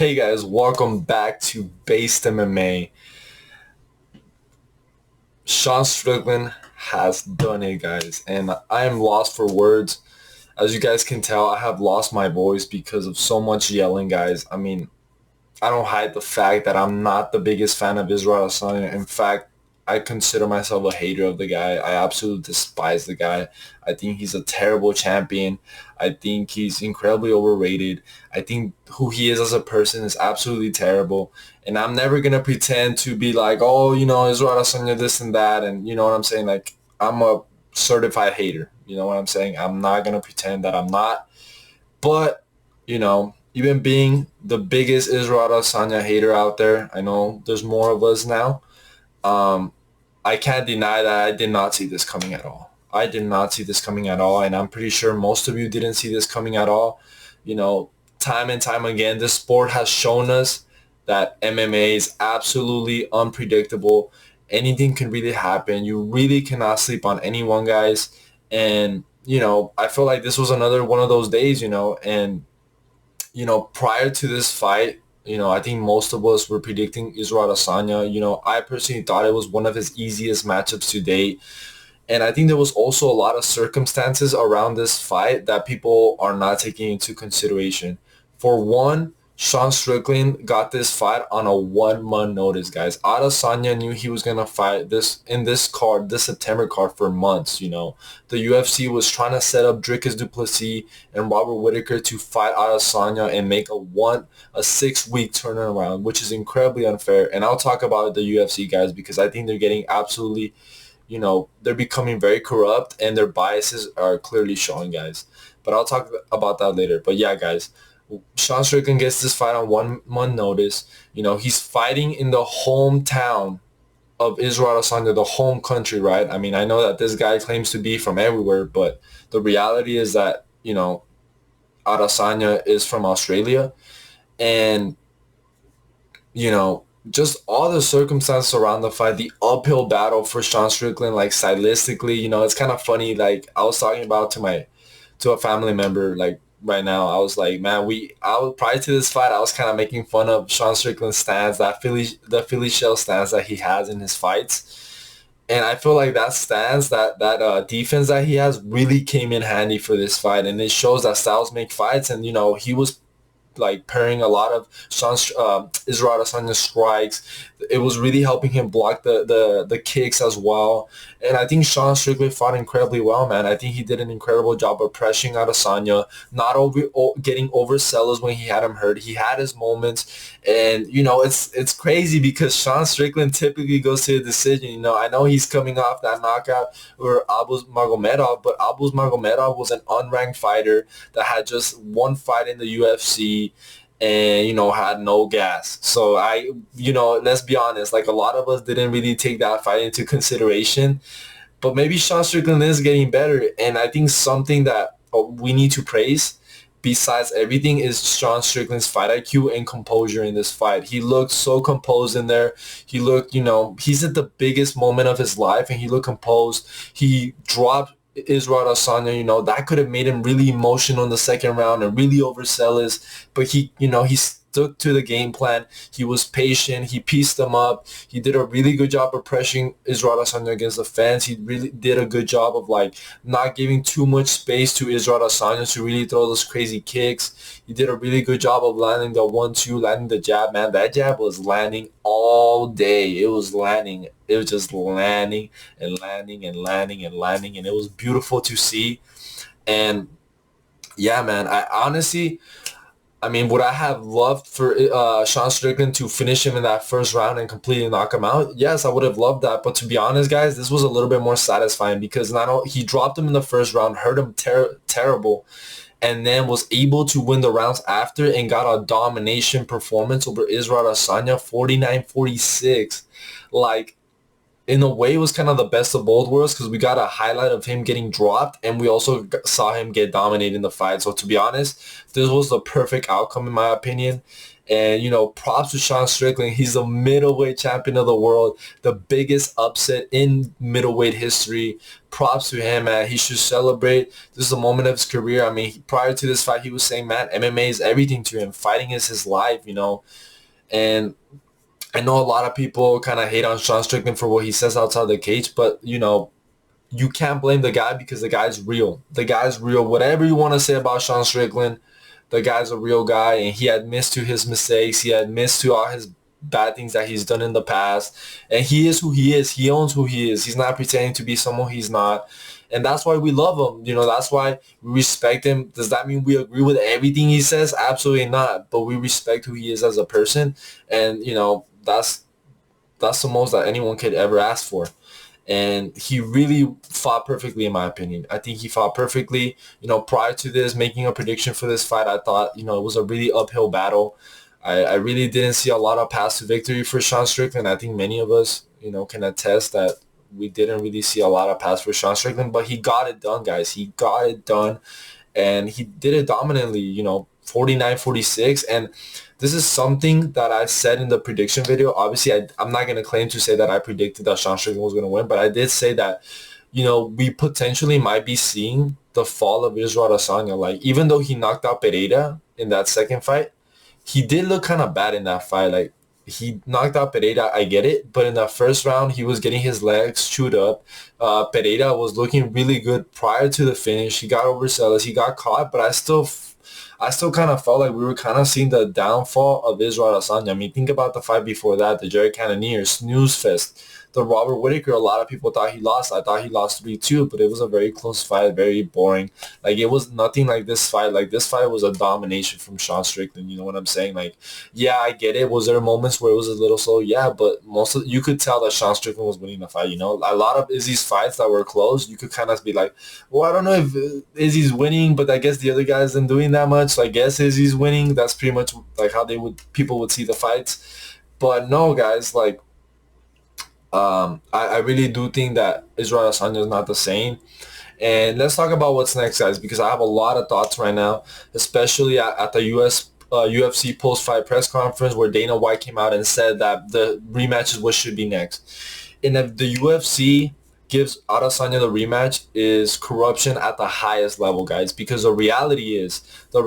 Hey guys, welcome back to Based MMA. Sean Strickland has done it, guys, and I am lost for words. As you guys can tell, I have lost my voice because of so much yelling, guys. I don't hide the fact that I'm not the biggest fan of Israel Adesanya. In fact, I consider myself a hater of the guy. I absolutely despise the guy. I think he's a terrible champion. I think he's incredibly overrated. I think who he is as a person is absolutely terrible. And I'm never going to pretend to be like, oh, Israel Adesanya this and that. And you know what I'm saying? Like, I'm a certified hater. You know what I'm saying? I'm not going to pretend that I'm not. But, even being the biggest Israel Adesanya hater out there, I know there's more of us now. Um, I can't deny that I did not see this coming at all. I did not see this coming at all, and I'm pretty sure most of you didn't see this coming at all. You know, time and time again, this sport has shown us that MMA is absolutely unpredictable. Anything can really happen. You really cannot sleep on anyone, guys. And, I feel like this was another one of those days, and prior to this fight, I think most of us were predicting Israel Adesanya. I personally thought it was one of his easiest matchups to date. And I think there was also a lot of circumstances around this fight that people are not taking into consideration. For one, Sean Strickland got this fight on a 1 month notice, guys. Adesanya knew he was gonna fight this September card for months. The UFC was trying to set up Dricus du Plessis and Robert Whittaker to fight Adesanya and make a 6 week turnaround, which is incredibly unfair. And I'll talk about the UFC, guys, because I think they're getting absolutely, they're becoming very corrupt and their biases are clearly showing, guys. But I'll talk about that later. But yeah, guys, Sean Strickland gets this fight on 1 month notice. He's fighting in the hometown of Israel Adesanya, the home country, right? I mean, I know that this guy claims to be from everywhere, but the reality is that, Adesanya is from Australia. And, just all the circumstances around the fight, the uphill battle for Sean Strickland, like stylistically, it's kind of funny. Like I was talking about to a family member, like right now, I was like, man, prior to this fight, I was kind of making fun of Sean Strickland's stance, the Philly shell stance that he has in his fights. And I feel like that stance, that defense that he has really came in handy for this fight. And it shows that styles make fights. And, he was like pairing a lot of Israel Adesanya's strikes. It was really helping him block the kicks as well. And I think Sean Strickland fought incredibly well, man. I think he did an incredible job of pressuring Adesanya, not getting overzealous when he had him hurt. He had his moments, and it's crazy because Sean Strickland typically goes to a decision. I know he's coming off that knockout or Abus Magomedov, but Abus Magomedov was an unranked fighter that had just one fight in the UFC and had no gas. So let's be honest, like a lot of us didn't really take that fight into consideration. But maybe Sean Strickland is getting better, and I think something that we need to praise besides everything is Sean Strickland's fight IQ and composure in this fight. He looked so composed in there. He looked, he's at the biggest moment of his life and he looked composed. He dropped Israel Adesanya, that could have made him really emotional in the second round and really overzealous. But he stuck to the game plan. He was patient. He pieced them up. He did a really good job of pressuring Israel Adesanya against the fence. He really did a good job of not giving too much space to Israel Adesanya to really throw those crazy kicks. He did a really good job of landing the 1-2, landing the jab, man. That jab was landing all day. It was landing. It was just landing and landing and landing and landing, and it was beautiful to see. And yeah, man, would I have loved for Sean Strickland to finish him in that first round and completely knock him out? Yes, I would have loved that. But to be honest, guys, this was a little bit more satisfying because not only he dropped him in the first round, hurt him terrible, and then was able to win the rounds after and got a domination performance over Israel Adesanya, 49-46. Like, in a way, it was kind of the best of both worlds because we got a highlight of him getting dropped and we also saw him get dominated in the fight. So to be honest, this was the perfect outcome in my opinion. And, props to Sean Strickland. He's the middleweight champion of the world, the biggest upset in middleweight history. Props to him, man. He should celebrate. This is a moment of his career. I mean, prior to this fight, he was saying, man, MMA is everything to him. Fighting is his life, And I know a lot of people kind of hate on Sean Strickland for what he says outside the cage, but, you can't blame the guy because the guy's real. The guy's real. Whatever you want to say about Sean Strickland, the guy's a real guy, and he admits to his mistakes. He admits to all his bad things that he's done in the past, and he is who he is. He owns who he is. He's not pretending to be someone he's not, and that's why we love him. That's why we respect him. Does that mean we agree with everything he says? Absolutely not, but we respect who he is as a person, and, that's the most that anyone could ever ask for. And he really fought perfectly, in my opinion. I think he fought perfectly. Prior to this, making a prediction for this fight, I thought, it was a really uphill battle. I really didn't see a lot of paths to victory for Sean Strickland. I think many of us, can attest that we didn't really see a lot of paths for Sean Strickland. But he got it done, guys. He got it done. And he did it dominantly, 49-46. And this is something that I said in the prediction video. Obviously, I'm not going to claim to say that I predicted that Sean Strickland was going to win, but I did say that, we potentially might be seeing the fall of Israel Adesanya. Like, even though he knocked out Pereira in that second fight, he did look kind of bad in that fight. Like, he knocked out Pereira, I get it, but in that first round, he was getting his legs chewed up. Pereira was looking really good prior to the finish. He got overzealous. He got caught, but I still kind of felt like we were kind of seeing the downfall of Israel Adesanya. I mean, think about the fight before that, the Jerry Cannonier, snooze fest. The Robert Whittaker, a lot of people thought he lost. I thought he lost 3-2, but it was a very close fight, very boring. Like, it was nothing like this fight. Like, this fight was a domination from Sean Strickland. You know what I'm saying? Like, yeah, I get it. Was there moments where it was a little slow? Yeah, but you could tell that Sean Strickland was winning the fight, A lot of Izzy's fights that were close, you could kind of be like, well, I don't know if Izzy's winning, but I guess the other guy isn't doing that much. So I guess Izzy's winning. That's pretty much like how people would see the fights. But no, guys, like, I really do think that Israel Adesanya is not the same. And let's talk about what's next, guys, because I have a lot of thoughts right now, especially at the UFC post-fight press conference where Dana White came out and said that the rematch is what should be next. And if the UFC gives Adesanya the rematch, is corruption at the highest level, guys, because the reality is that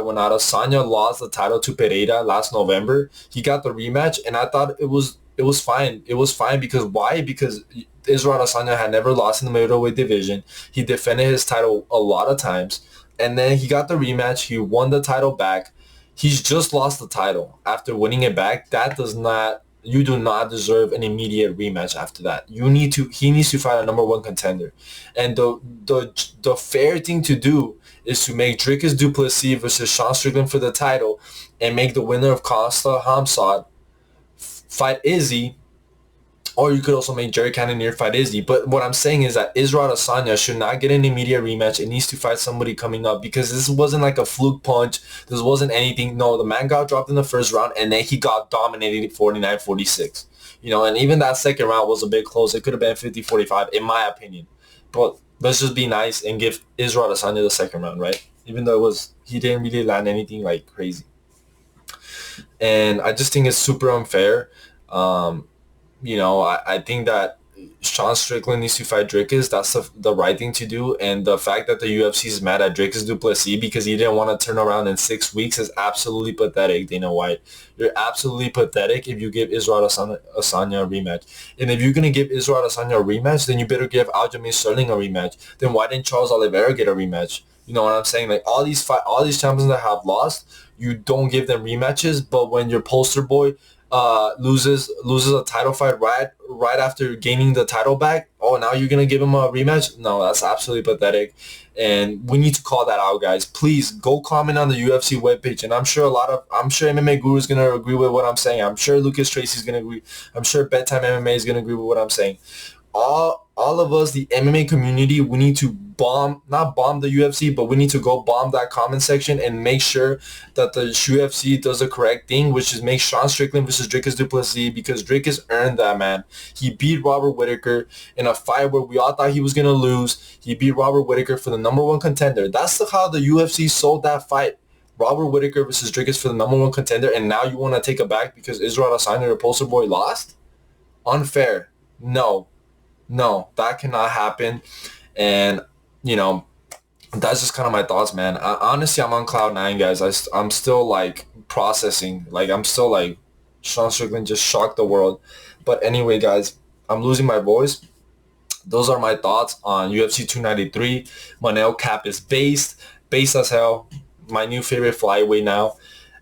when Adesanya lost the title to Pereira last November, he got the rematch, and I thought it was fine. It was fine because why? Because Israel Adesanya had never lost in the middleweight division. He defended his title a lot of times, and then he got the rematch. He won the title back. He's just lost the title after winning it back. You do not deserve an immediate rematch after that. He needs to fight a number one contender. And the fair thing to do is to make Dricus du Plessis versus Sean Strickland for the title and make the winner of Costa Hamzat fight Izzy, or you could also make Jerry Cannonier fight Izzy. But what I'm saying is that Israel Adesanya should not get an immediate rematch. It needs to fight somebody coming up because this wasn't like a fluke punch. This wasn't anything. No, the man got dropped in the first round and then he got dominated 49-46. And even that second round was a bit close. It could have been 50-45 in my opinion. But let's just be nice and give Israel Adesanya the second round, right? Even though he didn't really land anything like crazy. And I just think it's super unfair. I think that Sean Strickland needs to fight Dricus. That's the right thing to do. And the fact that the UFC is mad at Dricus du Plessis because he didn't want to turn around in 6 weeks is absolutely pathetic, Dana White. You're absolutely pathetic if you give Israel Adesanya a rematch. And if you're going to give Israel Adesanya a rematch, then you better give Aljamain Sterling a rematch. Then why didn't Charles Oliveira get a rematch? You know what I'm saying? Like, all these champions that have lost, you don't give them rematches. But when your poster boy loses a title fight right after gaining the title back, oh, now you're gonna give him a rematch? No, that's absolutely pathetic, and we need to call that out, guys. Please go comment on the UFC webpage, and I'm sure MMA Guru is gonna agree with what I'm saying. I'm sure Lucas Tracy's gonna agree. I'm sure Bedtime MMA is gonna agree with what I'm saying. all of us, the MMA community, we need to not bomb the UFC, but we need to go bomb that comment section and make sure that the UFC does the correct thing, which is make Sean Strickland versus Dricus du Plessis, because Dricus earned that, man. He beat Robert Whittaker in a fight where we all thought he was going to lose. He beat Robert Whittaker for the number one contender. That's how the UFC sold that fight. Robert Whittaker versus Dricus for the number one contender, and now you want to take it back because Israel Adesanya, your poster boy, lost? Unfair. No, that cannot happen. And, you know, that's just kind of my thoughts, man. Honestly, I'm on cloud nine, guys. I'm still, like, processing. Like, I'm still, like, Sean Strickland just shocked the world. But anyway, guys, I'm losing my voice. Those are my thoughts on UFC 293. Manel Cap is based as hell. My new favorite flyweight now.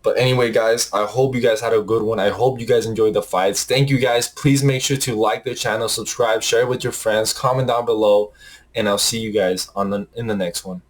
But anyway, guys, I hope you guys had a good one. I hope you guys enjoyed the fights. Thank you, guys. Please make sure to like the channel, subscribe, share it with your friends, comment down below, and I'll see you guys in the next one.